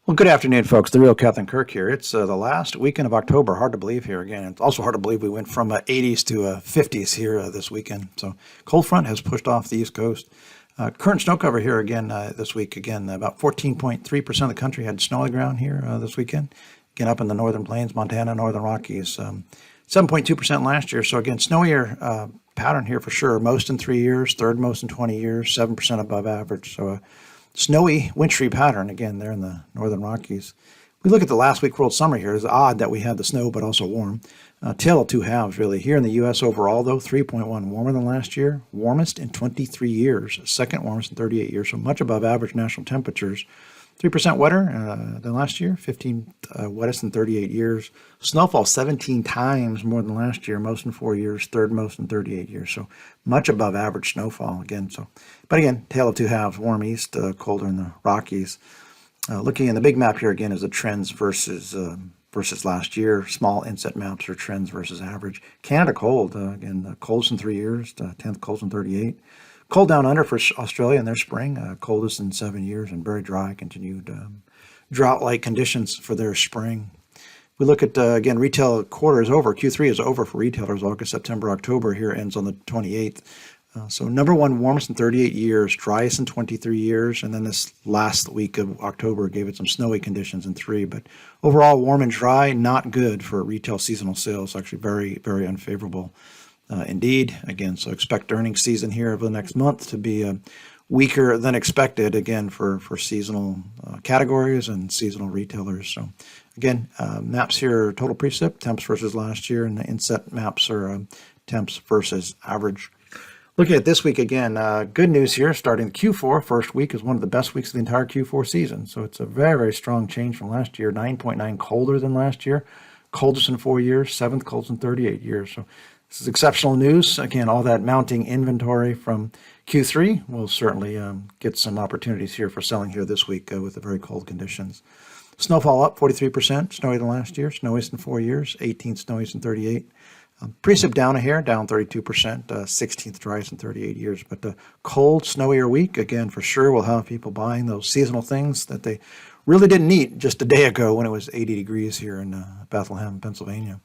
Well, good afternoon, folks. The real Captain Kirk here. It's the last weekend of October. Hard to believe here again. It's also hard to believe we went from 80s to 50s here this weekend. So cold front has pushed off the East Coast. Current snow cover here again this week. Again, about 14.3% of the country had snow on the ground here this weekend. Again, up in the northern plains, Montana, northern Rockies. 7.2% last year. So again, snowier pattern here for sure. Most in 3 years, third most in 20 years, 7% above average. So snowy, wintry pattern, again, there in the northern Rockies. We look at the last week world summer here. It's odd that we had the snow, but also warm. Tale of two halves, really. Here in the U.S. overall, though, 3.1 warmer than last year. Warmest in 23 years. Second warmest in 38 years, so much above average national temperatures. 3% wetter than last year. 15 wettest in 38 years. Snowfall 17 times more than last year. Most in 4 years. Third most in 38 years. So much above average snowfall again. But again, tale of two halves. Warm east, colder in the Rockies. Looking in the big map here again is the trends versus last year. Small inset maps are trends versus average. Canada cold. Again, the coldest in 3 years. 10th coldest in 38. Cold down under for Australia in their spring, coldest in 7 years, and very dry, continued drought-like conditions for their spring. We look at, again, retail quarter is over. Q3 is over for retailers. August, September, October here ends on the 28th. So number one, warmest in 38 years, driest in 23 years, and then this last week of October gave it some snowy conditions in 3. But overall, warm and dry, not good for retail seasonal sales. Actually very, very unfavorable. Indeed, again, so expect earnings season here over the next month to be weaker than expected, again, for seasonal categories and seasonal retailers. So, again, maps here, total precip, temps versus last year, and the inset maps are temps versus average. Looking at this week again, good news here, starting Q4, first week is one of the best weeks of the entire Q4 season. So it's a very, very strong change from last year, 9.9 colder than last year, coldest in 4 years, 7th coldest in 38 years. So this is exceptional news. Again, all that mounting inventory from Q3 will certainly get some opportunities here for selling here this week with the very cold conditions. Snowfall up 43%, snowier than last year, snowiest in 4 years, 18th snowiest in 38. Precip down a hair, down 32%, 16th driest in 38 years. But the cold, snowier week, again, for sure will have people buying those seasonal things that they really didn't need just a day ago when it was 80 degrees here in Bethlehem, Pennsylvania.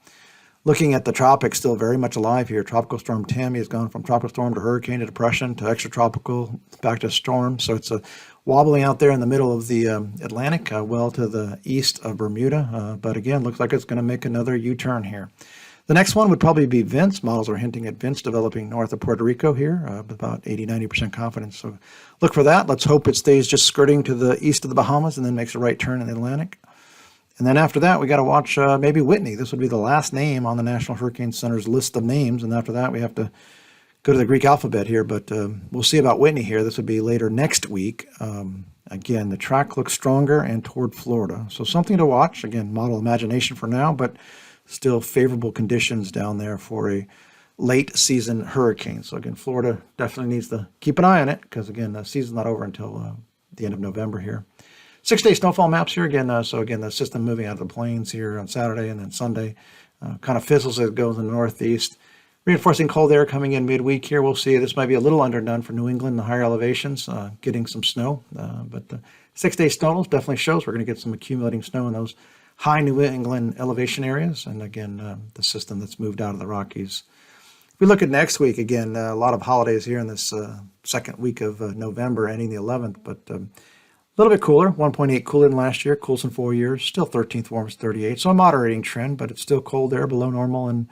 Looking at the tropics, still very much alive here. Tropical storm Tammy has gone from tropical storm to hurricane to depression to extratropical back to storm. So it's wobbling out there in the middle of the Atlantic, well to the east of Bermuda. But again, looks like it's going to make another U-turn here. The next one would probably be Vince. Models are hinting at Vince developing north of Puerto Rico here, with about 80-90% confidence. So look for that. Let's hope it stays just skirting to the east of the Bahamas and then makes a right turn in the Atlantic. And then after that, we got to watch maybe Whitney. This would be the last name on the National Hurricane Center's list of names. And after that, we have to go to the Greek alphabet here. But we'll see about Whitney here. This would be later next week. Again, the track looks stronger and toward Florida. So something to watch. Again, model imagination for now, but still favorable conditions down there for a late season hurricane. So again, Florida definitely needs to keep an eye on it because, again, the season's not over until the end of November here. 6-day snowfall maps here again. So again, the system moving out of the plains here on Saturday and then Sunday kind of fizzles as it goes in the northeast. Reinforcing cold air coming in midweek here. We'll see. This might be a little underdone for New England, the higher elevations, getting some snow. But the 6-day snow definitely shows we're going to get some accumulating snow in those high New England elevation areas. And again, the system that's moved out of the Rockies. If we look at next week, again, a lot of holidays here in this second week of November, ending the 11th. But a little bit cooler, 1.8 cooler than last year, coolest in 4 years, still 13th warmest 38. So a moderating trend, but it's still cold there, below normal in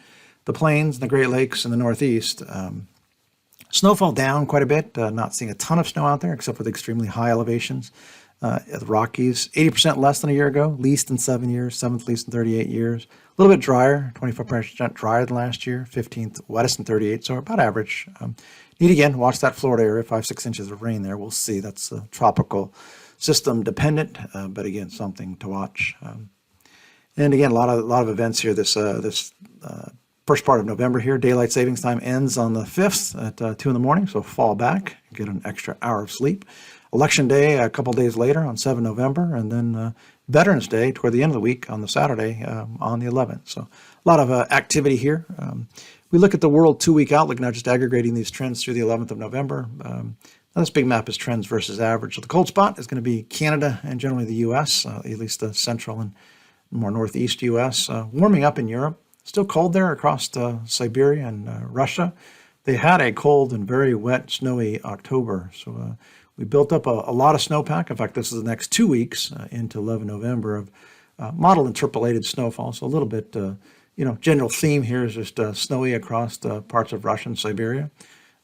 the plains, the Great Lakes, and the Northeast. Snowfall down quite a bit, not seeing a ton of snow out there, except for the extremely high elevations. The Rockies, 80% less than a year ago, least in 7 years, 7th least in 38 years. A little bit drier, 24% drier than last year, 15th wettest in 38, so about average. Need again, watch that Florida area, 5-6 inches of rain there. We'll see. That's tropical system dependent, but again, something to watch. And again, a lot of events here. This first part of November here, daylight savings time ends on the 5th at 2 in the morning, so fall back, get an extra hour of sleep. Election Day a couple days later on 7 November, and then Veterans Day toward the end of the week on the Saturday on the 11th. So a lot of activity here. We look at the world 2-week outlook now, just aggregating these trends through the 11th of November. Now, this big map is trends versus average. So the cold spot is going to be Canada and generally the U.S., at least the central and more northeast U.S. Warming up in Europe. Still cold there across Siberia and Russia. They had a cold and very wet, snowy October. So we built up a lot of snowpack. In fact, this is the next 2 weeks into 11 November of model interpolated snowfall. So a little bit, general theme here is just snowy across parts of Russia and Siberia.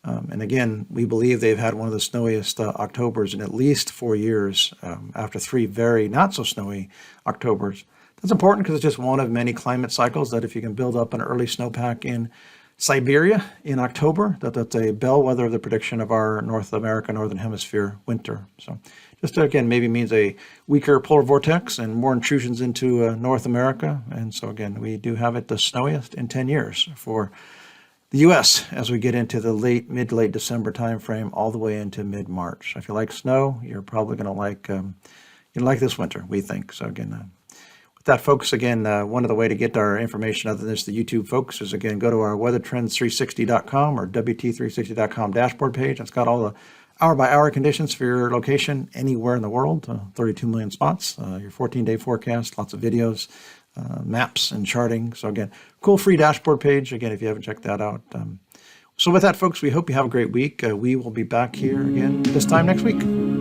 And again, we believe they've had one of the snowiest Octobers in at least 4 years after 3 very not so snowy Octobers. That's important because it's just one of many climate cycles that if you can build up an early snowpack in Siberia in October, that's a bellwether of the prediction of our North America, Northern Hemisphere winter. So just again, maybe means a weaker polar vortex and more intrusions into North America. And so again, we do have it the snowiest in 10 years for the U.S. as we get into the mid to late December timeframe, all the way into mid-March. If you like snow, you're probably going to like this winter, we think. So again, with that, folks, again, one of the way to get our information other than this, the YouTube folks, is again go to our weathertrends360.com or WT360.com dashboard page. It's got all the hour-by-hour conditions for your location anywhere in the world. 32 million spots. Your 14-day forecast, lots of videos. Maps and charting. So again, cool free dashboard page. Again, if you haven't checked that out. So with that, folks, we hope you have a great week. We will be back here again this time next week.